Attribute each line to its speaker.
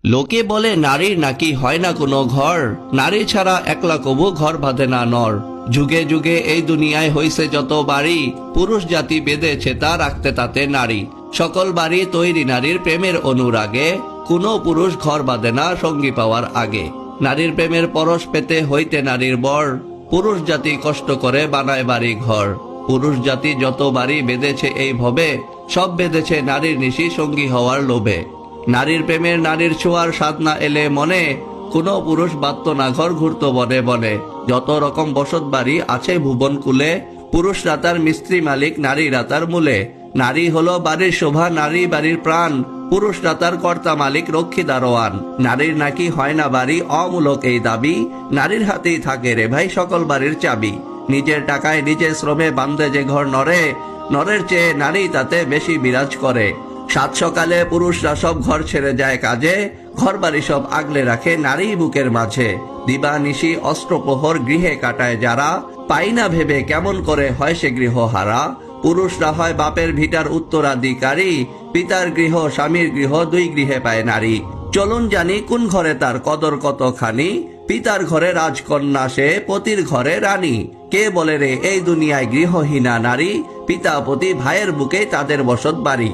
Speaker 1: লোকে বলে নারীর নাকি হয় না কোনো ঘর, নারী ছাড়া একলা কবু ঘর বাঁধে না নর। যুগে যুগে এই দুনিয়ায় হইছে যত বাড়ি, পুরুষ জাতি বেঁধেছে তা রাখতে তাতে নারী। সকল বাড়ি তৈরি নারীর প্রেমের অনুরাগে, কোনো পুরুষ ঘর বাঁধে না সঙ্গী পাওয়ার আগে। নারীর প্রেমের পরশ পেতে হইতে নারীর বর, পুরুষ জাতি কষ্ট করে বানায় বাড়ি ঘর। পুরুষ জাতি যত বাড়ি বেঁধেছে এই ভবে, সব বেঁধেছে নারীর নিশি সঙ্গী হওয়ার লোভে। নারীর প্রেমের নারীর ছোঁয়ার স্বাদ না এলে মনে, কোনো পুরুষ বাঁধত না ঘর ঘুরত বনে বনে। যত রকম বসত বাড়ি আছে ভুবন কুলে, পুরুষরা তার মিস্ত্রি মালিক, নারীরা তার মূলে। নারী হলো বাড়ির শোভা, নারী বাড়ির প্রাণ, পুরুষরা তার কর্তা মালিক, রক্ষী দারোয়ান। নারীর নাকি হয় না বাড়ি, অমূলক এই দাবি, নারীর হাতেই থাকে রে ভাই সকল বাড়ির চাবি। নিজের টাকায় নিজের শ্রমে বান্ধে যে ঘর নরে, নরের চেয়ে নারী তাতে বেশি বিরাজ করে। সাত সকালে পুরুষরা সব ঘর ছেড়ে যায় কাজে, ঘর বাড়ি সব আগলে রাখে নারী বুকের মাঝে। দিবা নিশি অস্ত্রপ্রহর গৃহে কাটায় যারা, পাই না ভেবে কেমন করে হয় সে গৃহ হারা। পুরুষরা হয় বাপের ভিটার উত্তরাধিকারী, পিতার গৃহ স্বামীর গৃহ দুই গৃহে পায় নারী। চলুন জানি কোন ঘরে তার কদর কতখানি, পিতার ঘরে রাজকন্যা সে, পতির ঘরে রানী। কে বলে রে এই দুনিয়ায় গৃহহীনা নারী, পিতা পতি ভাইয়ের বুকে তাদের বসত বাড়ি।